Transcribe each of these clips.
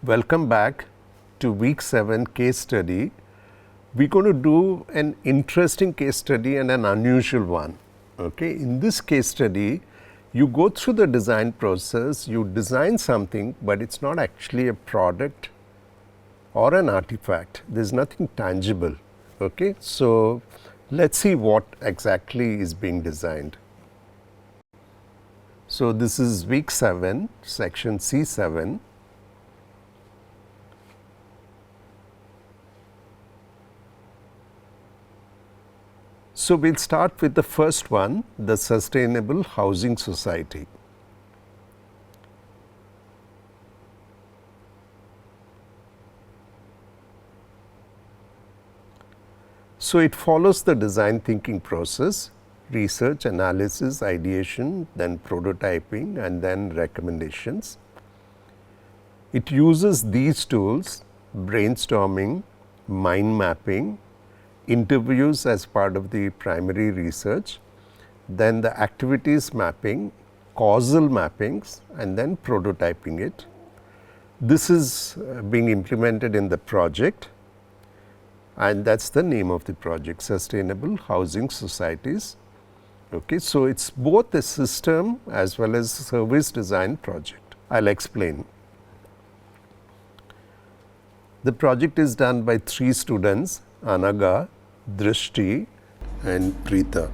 Welcome back to week 7 case study. We're going to do an interesting case study and an unusual one. Okay, in this case study, you go through the design process, you design something, but it's not actually a product or an artifact. There's nothing tangible. Okay, so let's see what exactly is being designed. So this is week 7, section C7. So we'll start with the first one, the Sustainable Housing Society. So it follows the design thinking process: research, analysis, ideation, then prototyping, and then recommendations. It uses these tools: brainstorming, mind mapping, interviews as part of the primary research, then the activities mapping, causal mappings, and then prototyping it. This is being implemented in the project, and that's the name of the project, Sustainable Housing Societies. Okay, so it's both a system as well as service design project. I'll explain. The project is done by 3 students, Anaga, Drishti, and Preeta.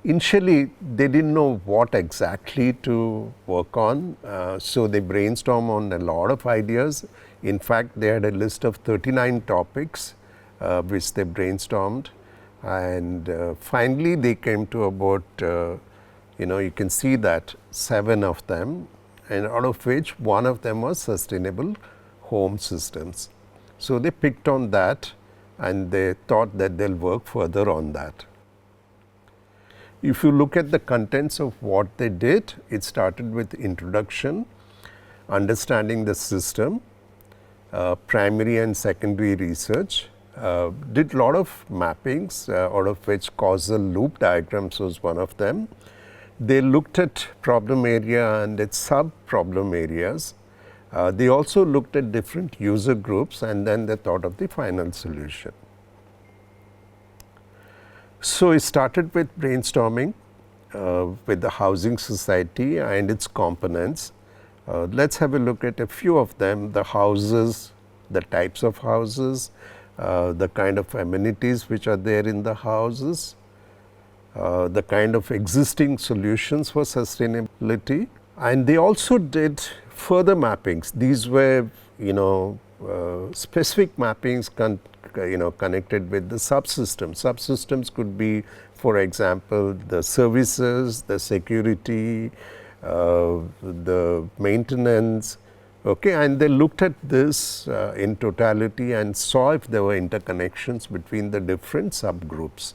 Initially, they didn't know what exactly to work on, so they brainstormed on a lot of ideas. In fact, they had a list of 39 topics which they brainstormed, and finally they came to about, you can see that 7 of them, and out of which 1 of them was sustainable home systems. So they picked on that, and they thought that they'll work further on that. If you look at the contents of what they did, it started with introduction, understanding the system, primary and secondary research, did a lot of mappings, out of which causal loop diagrams was one of them. They looked at problem area and its sub-problem areas. They also looked at different user groups, and then they thought of the final solution. So it started with brainstorming with the housing society and its components. Let's have a look at a few of them: the houses, the types of houses, the kind of amenities which are there in the houses, the kind of existing solutions for sustainability. And they also did further mappings. These were, specific mappings connected with the subsystems. Subsystems could be, for example, the services, the security, the maintenance. Okay, and they looked at this in totality and saw if there were interconnections between the different subgroups.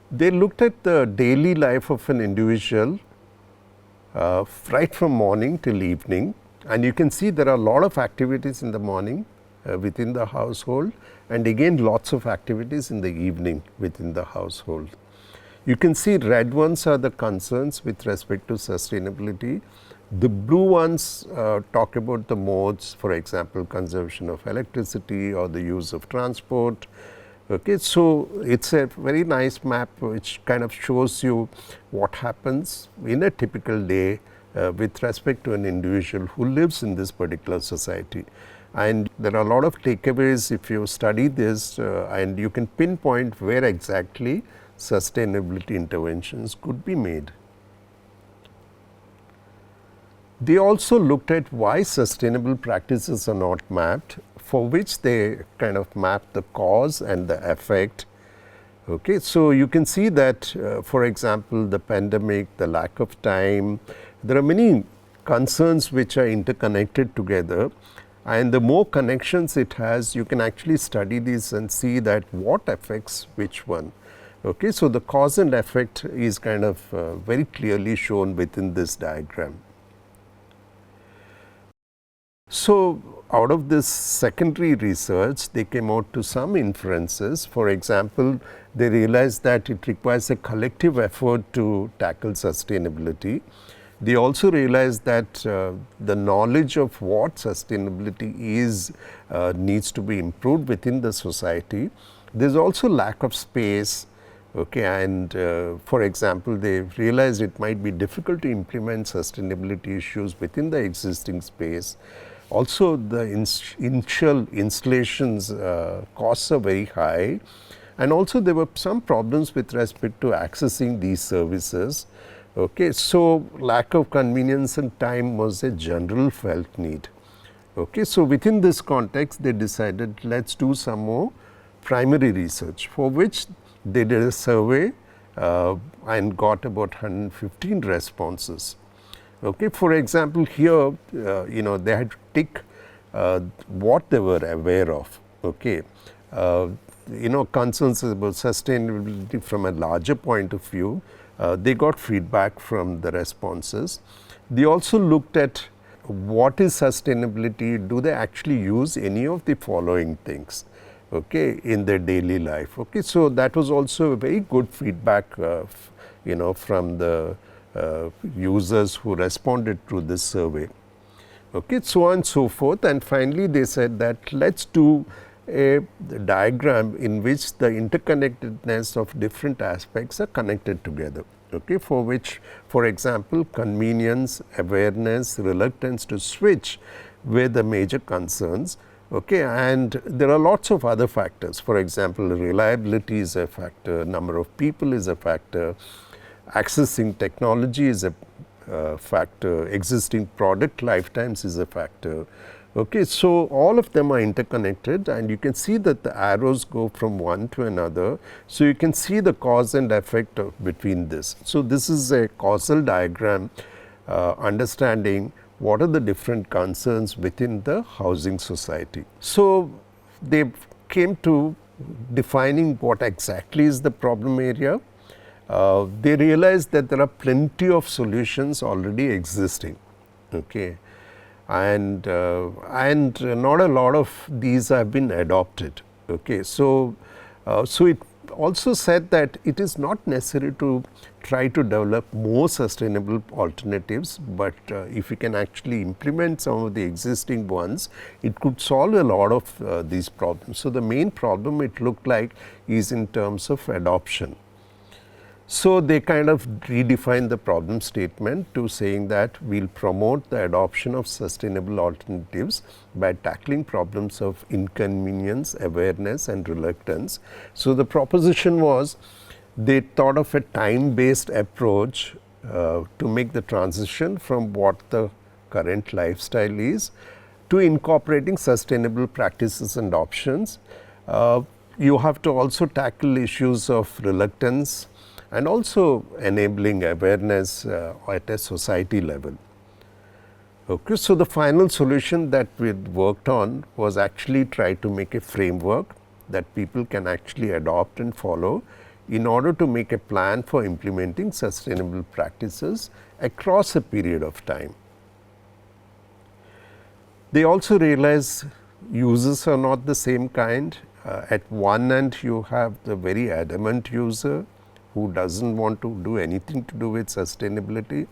They looked at the daily life of an individual right from morning till evening, and you can see there are a lot of activities in the morning within the household, and again lots of activities in the evening within the household. You can see red ones are the concerns with respect to sustainability. The blue ones talk about the modes, for example, conservation of electricity or the use of transport. Okay, so it's a very nice map which kind of shows you what happens in a typical day with respect to an individual who lives in this particular society. And there are a lot of takeaways if you study this, and you can pinpoint where exactly sustainability interventions could be made. They also looked at why sustainable practices are not mapped, for which they kind of map the cause and the effect. Okay, so you can see that, for example, the pandemic, the lack of time, there are many concerns which are interconnected together, and the more connections it has, you can actually study these and see that what affects which one. Okay, so the cause and effect is kind of very clearly shown within this diagram. So, out of this secondary research, they came out to some inferences. For example, they realized that it requires a collective effort to tackle sustainability. They also realized that the knowledge of what sustainability is needs to be improved within the society. There is also lack of space. Okay, and for example, they realized it might be difficult to implement sustainability issues within the existing space. Also, the initial installations costs are very high, and also there were some problems with respect to accessing these services. Okay, so lack of convenience and time was a general felt need. Okay, so within this context, they decided let's do some more primary research, for which they did a survey and got about 115 responses. Okay. For example, here they had to tick what they were aware of. Okay. Concerns about sustainability from a larger point of view, they got feedback from the responses. They also looked at what is sustainability, do they actually use any of the following things, okay, in their daily life. Okay. So, that was also a very good feedback from the users who responded to this survey. Okay, so on and so forth, and finally they said that let's do a diagram in which the interconnectedness of different aspects are connected together. Okay, for which, for example, convenience, awareness, reluctance to switch were the major concerns. Okay, and there are lots of other factors. For example, reliability is a factor, number of people is a factor, accessing technology is a factor, existing product lifetimes is a factor. Okay, so all of them are interconnected, and you can see that the arrows go from one to another. So, you can see the cause and effect between this. So, this is a causal diagram understanding what are the different concerns within the housing society. So, they came to defining what exactly is the problem area. They realized that there are plenty of solutions already existing. Okay. And not a lot of these have been adopted. Okay. So, it also said that it is not necessary to try to develop more sustainable alternatives, but if we can actually implement some of the existing ones, it could solve a lot of these problems. So, the main problem it looked like is in terms of adoption. So, they kind of redefined the problem statement to saying that we will promote the adoption of sustainable alternatives by tackling problems of inconvenience, awareness and reluctance. So, the proposition was they thought of a time based approach to make the transition from what the current lifestyle is to incorporating sustainable practices and options. You have to also tackle issues of reluctance and also enabling awareness at a society level. Okay. So, the final solution that we worked on was actually try to make a framework that people can actually adopt and follow in order to make a plan for implementing sustainable practices across a period of time. They also realize users are not the same kind. At one end, you have the very adamant user who does not want to do anything to do with sustainability.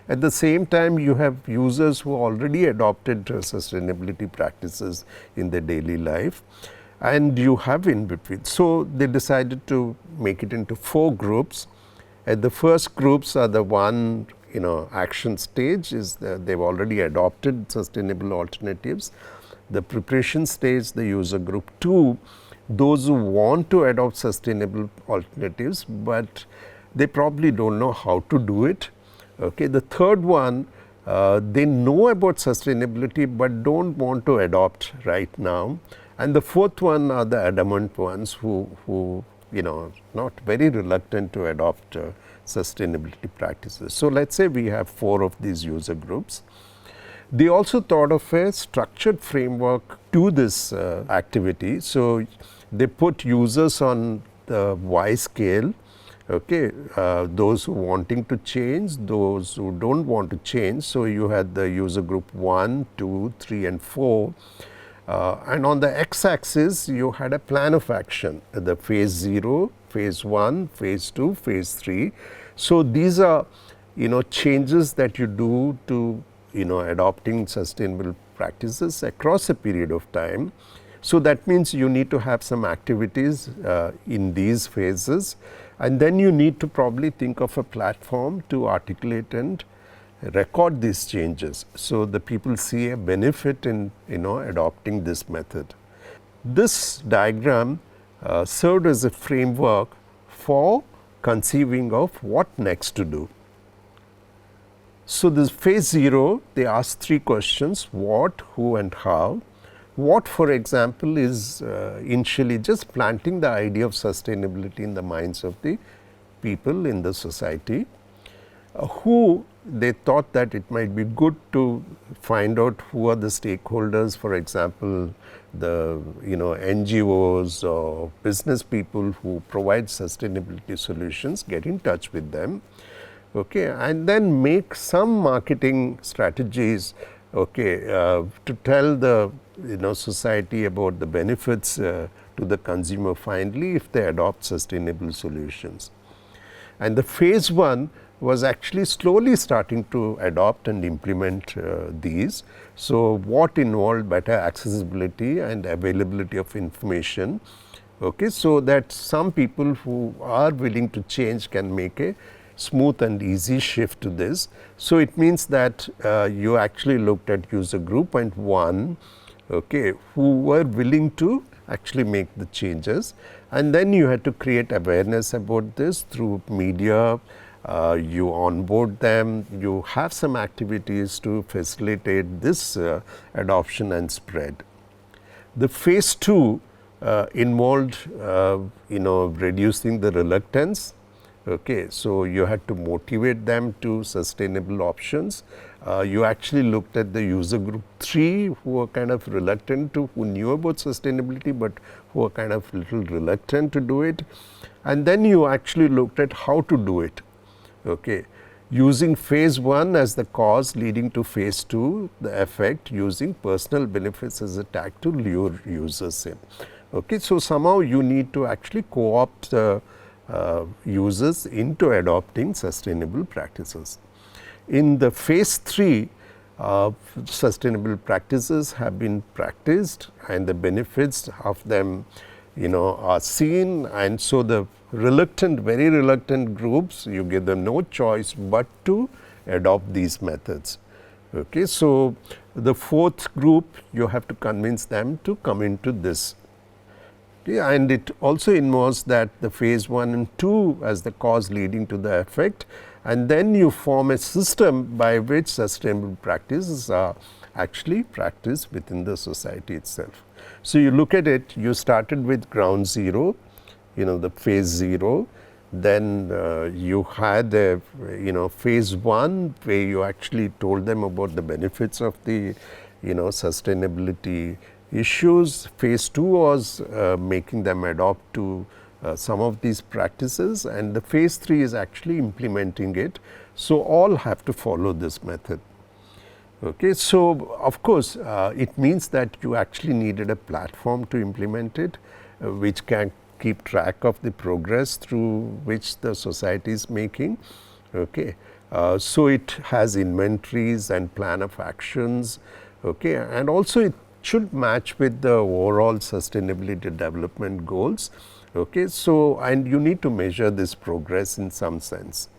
At the same time, you have users who already adopted sustainability practices in their daily life, and you have in between. So, they decided to make it into 4 groups. At the first groups are the one action stage is they have already adopted sustainable alternatives. The preparation stage, the user group 2, those who want to adopt sustainable alternatives, but they probably do not know how to do it. Okay. The third one, they know about sustainability, but do not want to adopt right now. And the fourth one are the adamant ones who not very reluctant to adopt sustainability practices. So, let us say we have 4 of these user groups. They also thought of a structured framework to this activity. So, they put users on the Y scale. Okay, those who wanting to change, those who don't want to change. So you had the user group 1, 2, 3 and 4. And on the x-axis, you had a plan of action, the phase 0, phase 1, phase 2, phase 3. So these are, changes that you do to, adopting sustainable practices across a period of time. So that means you need to have some activities in these phases, and then you need to probably think of a platform to articulate and record these changes. So the people see a benefit in adopting this method. This diagram served as a framework for conceiving of what next to do. So this phase 0, they ask 3 questions: what, who and how. What, for example, is initially just planting the idea of sustainability in the minds of the people in the society. Who, they thought that it might be good to find out who are the stakeholders, for example, the NGOs or business people who provide sustainability solutions, get in touch with them. Okay, and then make some marketing strategies, to tell the society about the benefits to the consumer finally if they adopt sustainable solutions. And the phase 1 was actually slowly starting to adopt and implement these. So what involved better accessibility and availability of information, so that some people who are willing to change can make a smooth and easy shift to this. So it means that you actually looked at user group and 1, who were willing to actually make the changes, and then you had to create awareness about this through media. You onboard them, you have some activities to facilitate this adoption and spread. The phase 2 involved reducing the reluctance. So you had to motivate them to sustainable options. You actually looked at the user group 3 who were kind of reluctant to, who knew about sustainability but who were kind of little reluctant to do it. And then you actually looked at how to do it. Using phase 1 as the cause leading to phase 2, the effect, using personal benefits as a tag to lure users in. So somehow you need to actually co-opt users into adopting sustainable practices. In the phase 3, sustainable practices have been practiced and the benefits of them are seen, and so the very reluctant groups, you give them no choice but to adopt these methods. So the 4th group, you have to convince them to come into this. And it also involves that the phase 1 and 2 as the cause leading to the effect, and then you form a system by which sustainable practices are actually practiced within the society itself. So you look at it, you started with ground 0, the phase 0, then you had a phase 1 where you actually told them about the benefits of the sustainability issues. Phase 2 was making them adopt to some of these practices, and the phase 3 is actually implementing it. So all have to follow this method. So of course it means that you actually needed a platform to implement it, which can keep track of the progress through which the society is making. So it has inventories and plan of actions, and also it should match with the overall sustainability development goals. So and you need to measure this progress in some sense.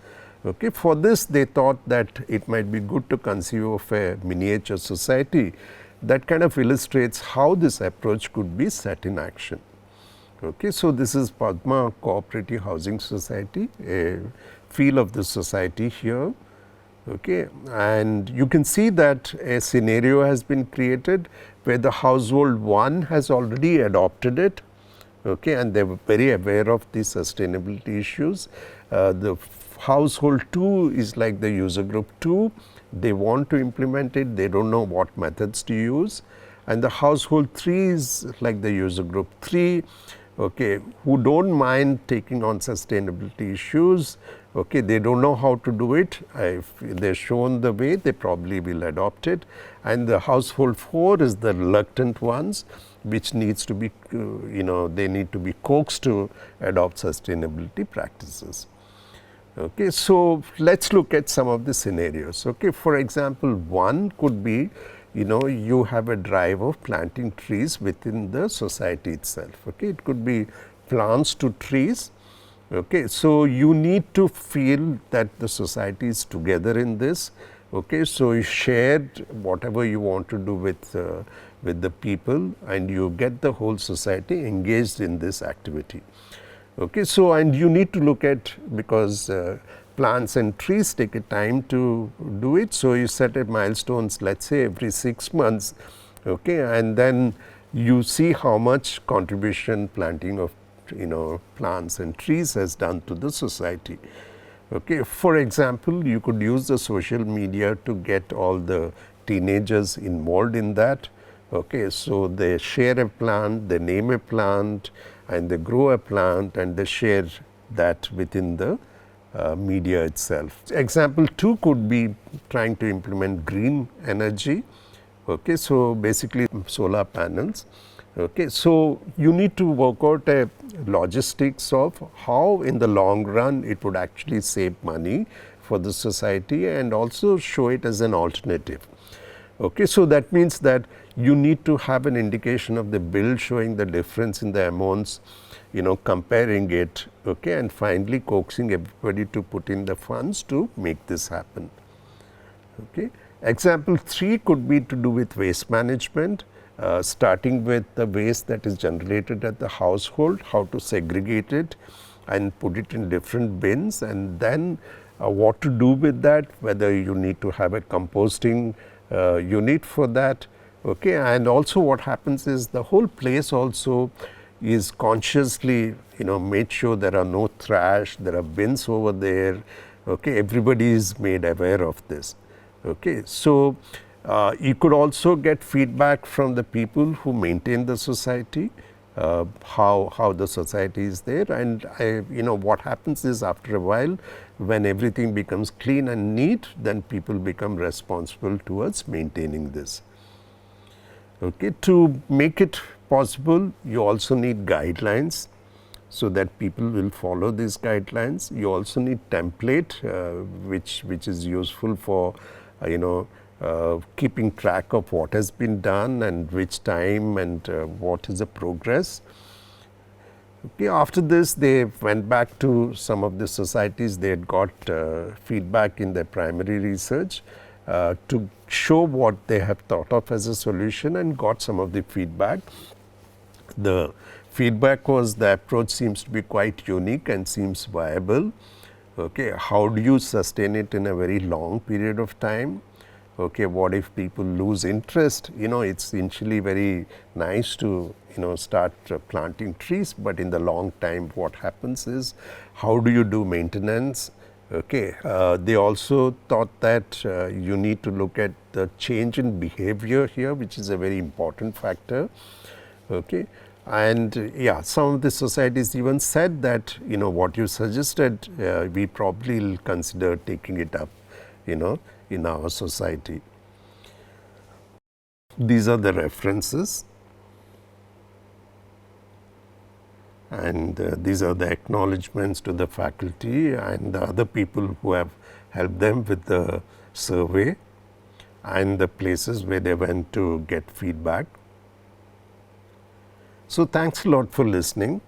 For this, they thought that it might be good to conceive of a miniature society that kind of illustrates how this approach could be set in action. So this is Padma Cooperative Housing Society, a feel of the society here. And you can see that a scenario has been created where the household 1 has already adopted it, and they were very aware of the sustainability issues. The household 2 is like the user group 2, they want to implement it, they don't know what methods to use. And the household 3 is like the user group 3, okay, who don't mind taking on sustainability issues. Okay, they don't know how to do it. If they're shown the way, they probably will adopt it. And the household 4 is the reluctant ones, which needs to be, they need to be coaxed to adopt sustainability practices. Okay, so let's look at some of the scenarios. Okay, for example, one could be, you have a drive of planting trees within the society itself. Okay, it could be plants to trees. Okay, so you need to feel that the society is together in this. Okay, so you shared whatever you want to do with the people, and you get the whole society engaged in this activity. Okay, so and you need to look at, because plants and trees take a time to do it. So you set a milestones, let's say every 6 months, okay, and then you see how much contribution planting of plants and trees has done to the society. Okay, for example, you could use the social media to get all the teenagers involved in that. Okay, so they share a plant, they name a plant, and they grow a plant, and they share that within the media itself. Example 2 could be trying to implement green energy. Okay, so basically solar panels. Okay, so you need to work out a logistics of how in the long run it would actually save money for the society, and also show it as an alternative. Okay, so that means that you need to have an indication of the bill showing the difference in the amounts, comparing it, okay, and finally coaxing everybody to put in the funds to make this happen. Okay. Example 3 could be to do with waste management, starting with the waste that is generated at the household, how to segregate it and put it in different bins, and then what to do with that, whether you need to have a composting unit for that. Okay, and also what happens is the whole place also is consciously made sure there are no trash, there are bins over there. Okay, everybody is made aware of this. Okay, so you could also get feedback from the people who maintain the society, how the society is there, and what happens is, after a while, when everything becomes clean and neat, then people become responsible towards maintaining this. Okay, to make it possible, you also need guidelines, so that people will follow these guidelines. You also need template, which is useful for keeping track of what has been done and which time, and what is the progress. Okay, after this, they went back to some of the societies. They had got feedback in their primary research to show what they have thought of as a solution, and got some of the feedback. The feedback was the approach seems to be quite unique and seems viable. Okay, how do you sustain it in a very long period of time? Okay, what if people lose interest? It's initially very nice to start planting trees, but in the long time what happens is, how do you do maintenance? Okay, they also thought that you need to look at the change in behavior here, which is a very important factor. Okay, and some of the societies even said that what you suggested, we probably will consider taking it up in our society. These are the references, and these are the acknowledgements to the faculty and the other people who have helped them with the survey, and the places where they went to get feedback. So thanks a lot for listening.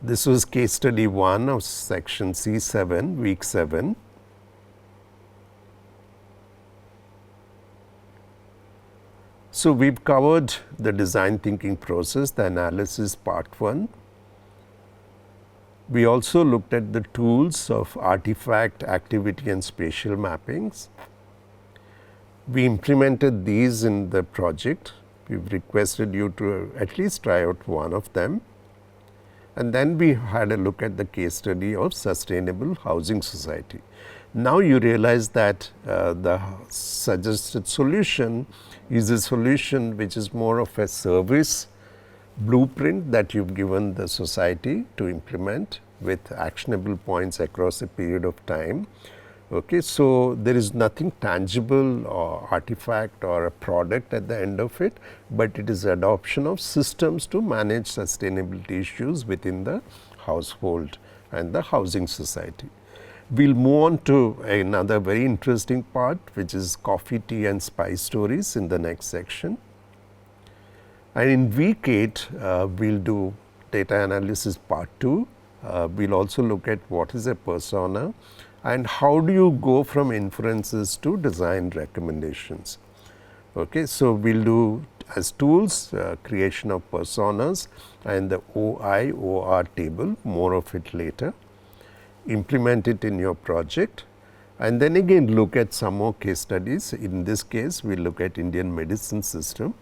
This was case study 1 of section C7, week 7. So we've covered the design thinking process, the analysis part 1. We also looked at the tools of artifact, activity and spatial mappings. We implemented these in the project. We've requested you to at least try out one of them. And then we had a look at the case study of sustainable housing society. Now you realize that the suggested solution is a solution which is more of a service blueprint that you've given the society to implement with actionable points across a period of time. Okay, so there is nothing tangible or artifact or a product at the end of it, but it is adoption of systems to manage sustainability issues within the household and the housing society. We'll move on to another very interesting part, which is coffee, tea and spice stories in the next section. And in week 8, we'll do data analysis part 2. We'll also look at what is a persona and how do you go from inferences to design recommendations. Okay, so we'll do as tools creation of personas and the OI/OR table, more of it later. Implement it in your project and then again look at some more case studies. In this case, we'll look at Indian medicine system.